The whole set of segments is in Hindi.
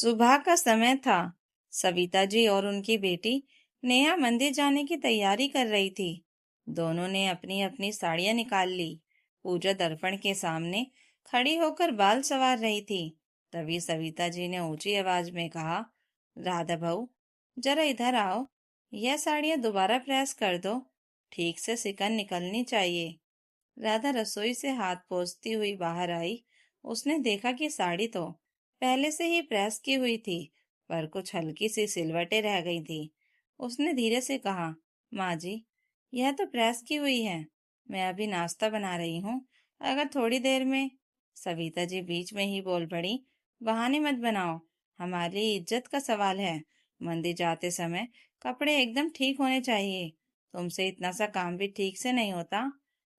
सुबह का समय था। सविता जी और उनकी बेटी नेहा मंदिर जाने की तैयारी कर रही थी। दोनों ने अपनी अपनी साड़ियां निकाल ली। पूजा दर्पण के सामने खड़ी होकर बाल संवार रही थी। तभी सविता जी ने ऊंची आवाज में कहा, राधा बहू, जरा इधर आओ। यह साड़ियां दोबारा प्रेस कर दो, ठीक से सिकन निकलनी चाहिए। राधा रसोई से हाथ पोंछती हुई बाहर आई। उसने देखा कि साड़ी तो पहले से ही प्रेस की हुई थी, पर कुछ हल्की सी सिलवटें रह गई थी। उसने धीरे से कहा, माँ जी, यह तो प्रेस की हुई है। मैं अभी नाश्ता बना रही हूँ, अगर थोड़ी देर में। सविता जी बीच में ही बोल पड़ी, बहाने मत बनाओ, हमारी इज्जत का सवाल है। मंदिर जाते समय कपड़े एकदम ठीक होने चाहिए। तुमसे इतना सा काम भी ठीक से नहीं होता।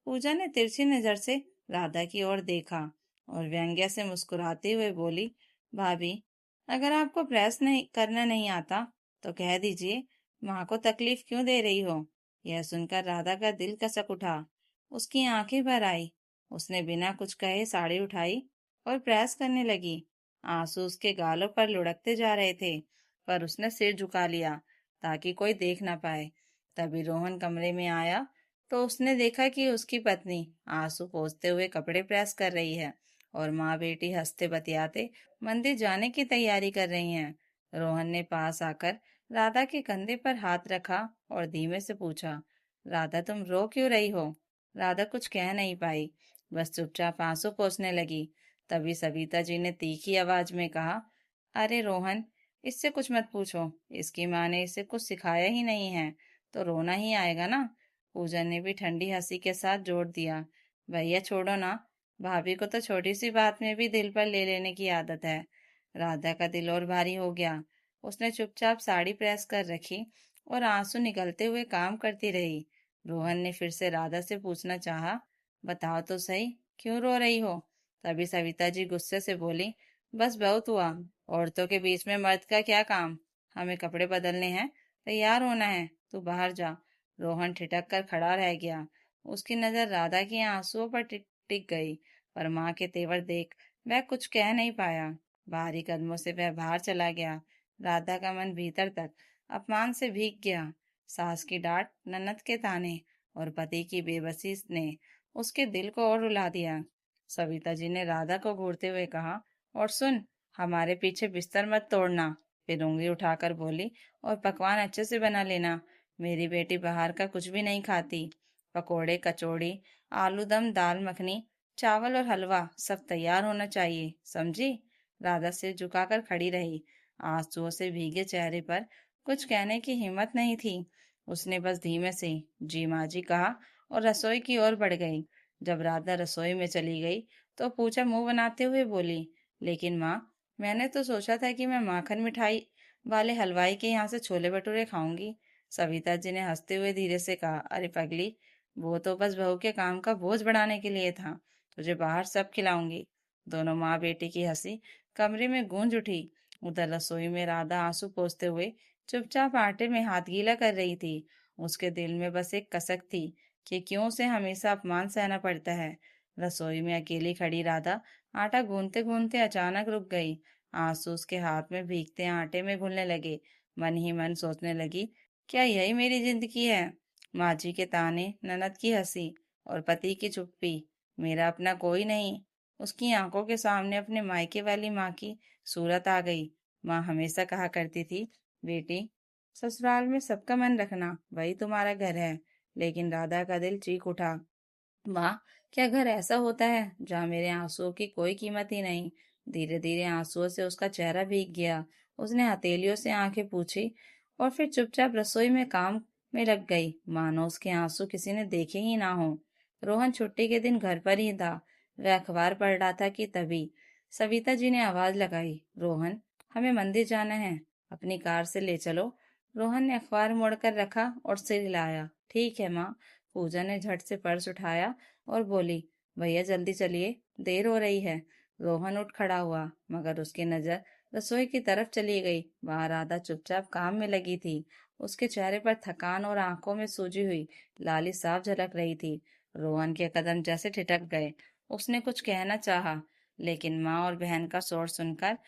पूजा ने तिरछी नजर से राधा की ओर देखा और व्यंग्य से मुस्कुराते हुए बोली, भाभी, अगर आपको प्रेस नहीं करना नहीं आता तो कह दीजिए, माँ को तकलीफ क्यों दे रही हो। यह सुनकर राधा का दिल कसक उठा। उसकी आंखें भर आई। उसने बिना कुछ कहे साड़ी उठाई और प्रेस करने लगी। आंसू उसके गालों पर लुढ़कते जा रहे थे, पर उसने सिर झुका लिया ताकि कोई देख ना पाए। तभी रोहन कमरे में आया तो उसने देखा कि उसकी पत्नी आंसू पोंछते हुए कपड़े प्रेस कर रही है और माँ बेटी हंसते बतियाते मंदिर जाने की तैयारी कर रही हैं। रोहन ने पास आकर राधा के कंधे पर हाथ रखा और धीमे से पूछा, राधा, तुम रो क्यों रही हो। राधा कुछ कह नहीं पाई, बस चुपचाप आंसू पोंछने लगी। तभी सविता जी ने तीखी आवाज में कहा, अरे रोहन, इससे कुछ मत पूछो। इसकी माँ ने इसे कुछ सिखाया ही नहीं है, तो रोना ही आएगा ना। पूजा ने भी ठंडी हंसी के साथ जोड़ दिया, भैया छोड़ो ना, भाभी को तो छोटी सी बात में भी दिल पर ले लेने की आदत है। राधा का दिल और भारी हो गया। उसने चुपचाप साड़ी प्रेस कर रखी और आंसू निकलते हुए काम करती रही। रोहन ने फिर से राधा से पूछना चाहा, बताओ तो सही, क्यों रो रही हो। तभी सविता जी गुस्से से बोली, बस बहुत हुआ। औरतों के बीच में मर्द का क्या काम। हमें कपड़े बदलने हैं, तैयार होना है, तू बाहर जा। रोहन ठिठक कर खड़ा रह गया। उसकी नजर राधा के आंसुओं पर टिक टिक गई, पर माँ के तेवर देख वह कुछ कह नहीं पाया। भारी कदमों से वह बाहर चला गया। राधा का मन भीतर तक अपमान से भीग गया। सास की डांट, ननद के ताने और पति की बेबसी ने उसके दिल को और रुला दिया। सविता जी ने राधा को घूरते हुए कहा, और सुन, हमारे पीछे बिस्तर मत तोड़ना। फिर उंगली उठाकर बोली, और पकवान अच्छे से बना लेना। मेरी बेटी बाहर का कुछ भी नहीं खाती। पकोड़े, कचौड़ी, आलू दम, दाल मखनी, चावल और हलवा सब तैयार होना चाहिए, समझी। राधा सिर झुकाकर खड़ी रही। आंसुओं से भीगे चेहरे पर कुछ कहने की हिम्मत नहीं थी। उसने बस धीमे से जी माँ जी कहा और रसोई की ओर बढ़ गई। जब राधा रसोई में चली गई तो पूजा मुंह बनाते हुए बोली, लेकिन माँ, मैंने तो सोचा था कि मैं माखन मिठाई वाले हलवाई के यहाँ से छोले भटूरे खाऊंगी। सविता जी ने हंसते हुए धीरे से कहा, अरे पगली, वो तो बस बहू के काम का बोझ बढ़ाने के लिए था। तुझे बाहर सब खिलाऊंगी। दोनों माँ बेटी की हंसी कमरे में गूंज उठी। उधर रसोई में राधा आंसू पोंछते हुए चुपचाप आटे में हाथ गीला कर रही थी। उसके दिल में बस एक कसक थी कि क्यों उसे हमेशा अपमान सहना पड़ता है। रसोई में अकेली खड़ी राधा आटा गूंथते गूंथते अचानक रुक गई। आंसू उसके हाथ में भीगते आटे में घुलने लगे। मन ही मन सोचने लगी, क्या यही मेरी जिंदगी है। माँ जी के ताने, ननद की हंसी और पति की चुप्पी, मेरा अपना कोई नहीं। उसकी आंखों के सामने अपने मायके वाली माँ की सूरत आ गई। माँ हमेशा कहा करती थी, बेटी, ससुराल में सबका मन रखना, वही तुम्हारा घर है। लेकिन राधा का दिल चीख उठा, माँ, क्या घर ऐसा होता है जहाँ मेरे आंसुओं की कोई कीमत ही नहीं। धीरे धीरे आंसुओं से उसका चेहरा भीग गया। उसने हथेलियों से आंखें पूछी और फिर चुपचाप रसोई में काम में लग गई, मानो उसके आंसू किसी ने देखे ही ना हो। रोहन छुट्टी के दिन घर पर ही था। वह अखबार पढ़ रहा था कि तभी सविता जी ने आवाज लगाई, रोहन, हमें मंदिर जाना है, अपनी कार से ले चलो। रोहन ने अखबार मोड़कर रखा और सिर हिलाया, ठीक है माँ। पूजा ने झट से पर्स उठाया और बोली, भैया जल्दी चलिए, देर हो रही है। रोहन उठ खड़ा हुआ, मगर उसकी नजर रसोई की तरफ चली गई। वहां राधा चुपचाप काम में लगी थी। उसके चेहरे पर थकान और आंखों में सूजी हुई लाली साफ झलक रही थी। रोहन के कदम जैसे ठिठक गए। उसने कुछ कहना चाहा, लेकिन माँ और बहन का शोर सुनकर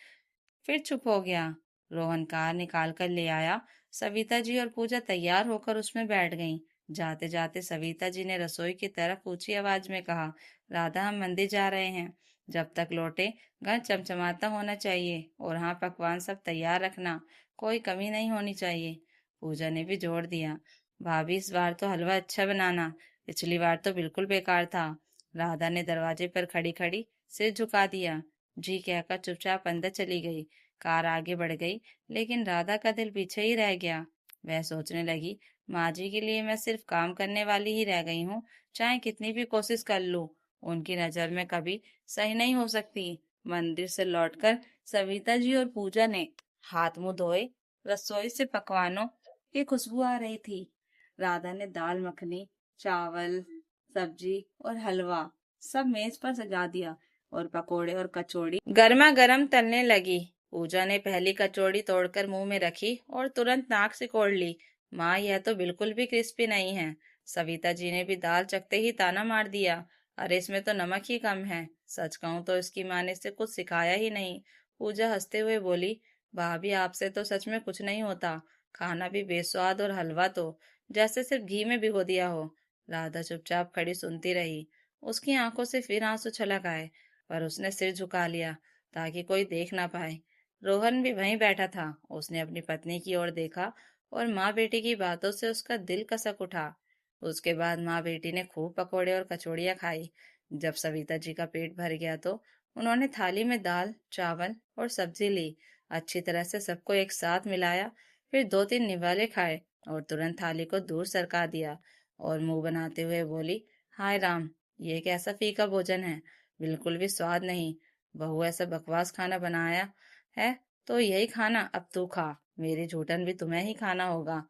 फिर चुप हो गया। रोहन कार निकाल कर ले आया। सविता जी और पूजा तैयार होकर उसमें बैठ गईं। जाते जाते सविता जी ने रसोई की तरफ ऊंची आवाज में कहा, राधा हम मंदिर जा रहे हैं। जब तक लौटे घर चमचमाता होना चाहिए और हाँ पकवान सब तैयार रखना, कोई कमी नहीं होनी चाहिए। पूजा ने भी जोर दिया, भाभी इस बार तो हलवा अच्छा बनाना, पिछली बार तो बिल्कुल बेकार था। राधा ने दरवाजे पर खड़ी खड़ी सिर झुका दिया, जी कहकर चुपचाप अंदर चली गई। कार आगे बढ़ गई, लेकिन राधा का दिल पीछे ही रह गया। वह सोचने लगी, माँ जी के लिए मैं सिर्फ काम करने वाली ही रह गई हूँ, चाहे कितनी भी कोशिश कर लूं, उनकी नजर में कभी सही नहीं हो सकती। मंदिर से लौटकर सविता जी और पूजा ने हाथ मुंह धोए। रसोई से पकवानों की खुशबू आ रही थी। राधा ने दाल मखनी, चावल, सब्जी और हलवा सब मेज पर सजा दिया और पकोड़े और कचौड़ी गर्मा गर्म तलने लगी। पूजा ने पहली कचौड़ी तोड़कर मुंह में रखी और तुरंत नाक सिकोड़ ली। माँ, यह तो बिल्कुल भी क्रिस्पी नहीं है। सविता जी ने भी दाल चखते ही ताना मार दिया, अरे इसमें तो नमक ही कम है। सच कहूं तो इसकी माँ ने इसे कुछ सिखाया ही नहीं। पूजा हंसते हुए बोली, भाभी आपसे तो सच में कुछ नहीं होता, खाना भी बेस्वाद और हलवा तो जैसे सिर्फ घी में भिगो दिया हो। राधा चुपचाप खड़ी सुनती रही। उसकी आंखों से फिर आंसू छलक आए, पर उसने सिर झुका लिया ताकि कोई देख ना पाए। रोहन भी वहीं बैठा था। उसने अपनी पत्नी की ओर देखा और माँ बेटी की बातों से उसका दिल कसक उठा। उसके बाद माँ बेटी ने खूब पकोड़े और कचौड़ियाँ खाई। जब सविता जी का पेट भर गया तो उन्होंने थाली में दाल, चावल और सब्जी ली। अच्छी तरह से सबको एक साथ मिलाया, फिर दो तीन निवाले खाए और तुरंत थाली को दूर सरका दिया और मुंह बनाते हुए बोली, हाय राम, ये कैसा फीका भोजन है, बिल्कुल भी स्वाद नहीं। बहू ऐसा बकवास खाना बनाया है तो यही खाना अब तू खा, मेरी झूठन भी तुम्हें ही खाना होगा।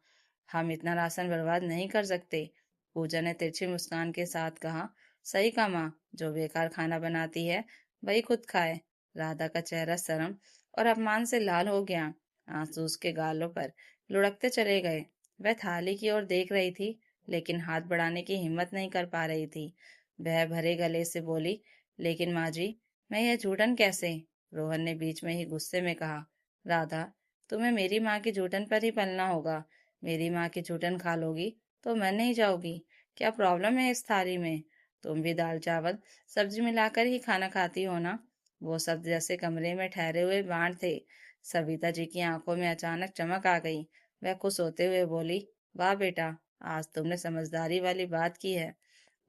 हम इतना राशन बर्बाद नहीं कर सकते। पूजा ने तिरछी मुस्कान के साथ कहा, सही कहा माँ, जो बेकार खाना बनाती है वही खुद खाए। राधा का चेहरा शर्म और अपमान से लाल हो गया। आंसू उसके गालों पर लुढ़कते चले गए। वह थाली की ओर देख रही थी, लेकिन हाथ बढ़ाने की हिम्मत नहीं कर पा रही थी। वह भरे गले से बोली, लेकिन माँ जी, मैं यह जूठन कैसे? रोहन ने बीच में ही गुस्से में कहा, राधा, तुम्हें मेरी माँ की जूठन पर ही पलना होगा। मेरी माँ की जूठन खा लोगी तो मर नहीं जाओगी। क्या प्रॉब्लम है इस थाली में? तुम भी दाल चावल सब्जी मिलाकर ही खाना खाती हो ना? वो सब जैसे कमरे में ठहरे हुए बाण थे। सविता जी की आंखों में अचानक चमक आ गई। वह खुश होते हुए बोली, वाह बेटा, आज तुमने समझदारी वाली बात की है।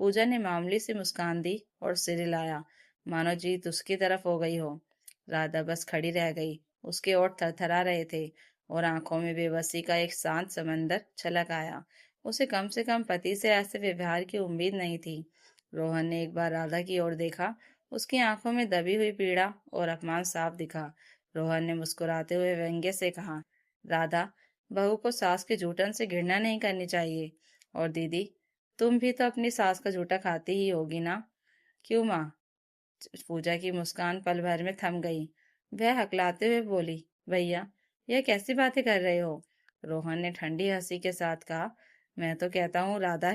पूजा ने मामूली सी मुस्कान दी और सिर हिलाया, मानो जीत उसकी तरफ हो गई हो। राधा बस खड़ी रह गई। उसके ओठ थरथरा रहे थे और आंखों में बेबसी का एक शांत समंदर छलक आया। उसे कम पति से ऐसे व्यवहार की उम्मीद नहीं थी। रोहन ने एक बार राधा की ओर देखा। उसकी आंखों में दबी हुई पीड़ा और अपमान साफ दिखा। रोहन ने मुस्कुराते हुए व्यंग्य से कहा, राधा, बहू को सास के जूठन से घृणा नहीं करनी चाहिए। और दीदी, तुम भी तो अपनी सास का जूठा खाती ही होगी ना? क्यों माँ? पूजा की मुस्कान पल भर में थम गई। वह हकलाते हुए बोली, भैया, यह कैसी बातें कर रहे हो? रोहन ने ठंडी हंसी के साथ कहा, मैं तो कहता हूँ राधा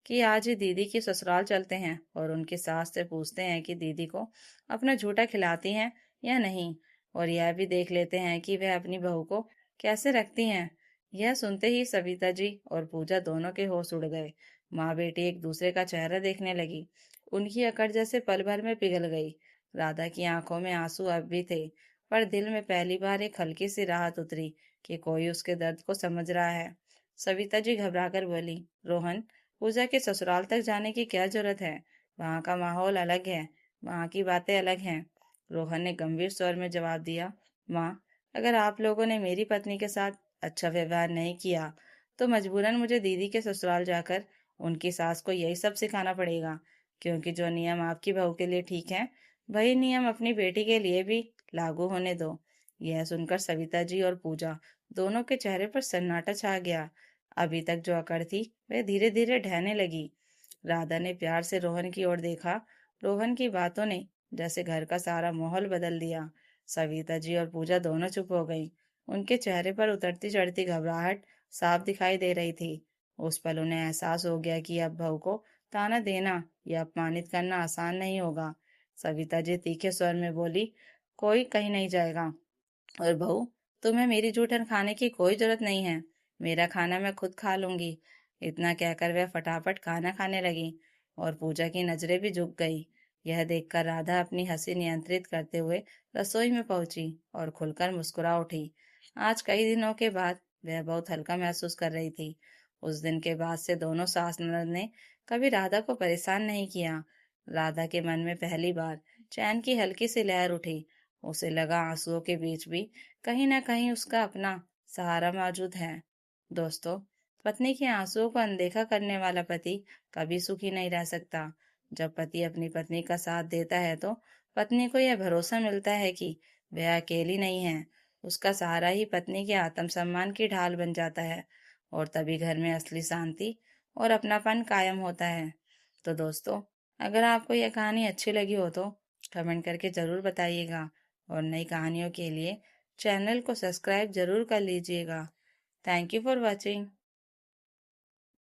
कि आज ही दीदी की ससुराल चलते हैं और उनकी सास से पूछते हैं कि दीदी को अपना झूठा खिलाती हैं या नहीं, और यह भी देख लेते हैं कि वह अपनी बहू को कैसे रखती हैं। यह सुनते ही सविता जी और पूजा दोनों के होश उड़ गए। माँ बेटी एक दूसरे का चेहरा देखने लगी। उनकी अकड़ जैसे पल भर में पिघल गई। राधा की आंखों में आंसू अब भी थे, पर दिल में पहली बार एक हल्की सी राहत उतरी कि कोई उसके दर्द को समझ रहा है। सविता जी घबराकर बोली, रोहन, पूजा के ससुराल तक जाने की क्या जरूरत है? वहाँ का माहौल अलग है, वहाँ की बातें अलग हैं। रोहन ने गंभीर स्वर में जवाब दिया, माँ, अगर आप लोगों ने मेरी पत्नी के साथ अच्छा व्यवहार नहीं किया तो मजबूरन मुझे दीदी के ससुराल जाकर उनकी सास को यही सब सिखाना पड़ेगा, क्योंकि जो नियम आपकी बहू के लिए ठीक है वही नियम अपनी बेटी के लिए भी लागू होने दो। यह सुनकर सविता जी और पूजा दोनों के चेहरे पर सन्नाटा छा गया। अभी तक जो अकड़ थी वह धीरे धीरे ढहने लगी। राधा ने प्यार से रोहन की ओर देखा। रोहन की बातों ने जैसे घर का सारा माहौल बदल दिया। सविता जी और पूजा दोनों चुप हो गईं। उनके चेहरे पर उतरती चढ़ती घबराहट साफ दिखाई दे रही थी। उस पल उन्हें एहसास हो गया कि अब बहू को ताना देना या अपमानित करना आसान नहीं होगा। सविता जी तीखे स्वर में बोली, कोई कहीं नहीं जाएगा। और बहू, तुम्हें मेरी जूठन खाने की कोई जरूरत नहीं है। मेरा खाना मैं खुद खा लूंगी। इतना कहकर वह फटाफट खाना खाने लगी और पूजा की नजरें भी झुक गई। यह देखकर राधा अपनी हंसी नियंत्रित करते हुए रसोई में पहुंची और खुलकर मुस्कुरा उठी। आज कई दिनों के बाद वह बहुत हल्का महसूस कर रही थी। उस दिन के बाद से दोनों सास ननद ने कभी राधा को परेशान नहीं किया। राधा के मन में पहली बार चैन की हल्की सी लहर उठी। उसे लगा आंसुओं के बीच भी कहीं ना कहीं उसका अपना सहारा मौजूद है। दोस्तों, पत्नी के आंसुओं को अनदेखा करने वाला पति कभी सुखी नहीं रह सकता। जब पति अपनी पत्नी का साथ देता है तो पत्नी को यह भरोसा मिलता है कि वह अकेली नहीं है। उसका सहारा ही पत्नी के आत्मसम्मान की ढाल बन जाता है और तभी घर में असली शांति और अपनापन कायम होता है। तो दोस्तों, अगर आपको यह कहानी अच्छी लगी हो तो कमेंट करके ज़रूर बताइएगा और नई कहानियों के लिए चैनल को सब्सक्राइब ज़रूर कर लीजिएगा। Thank you for watching.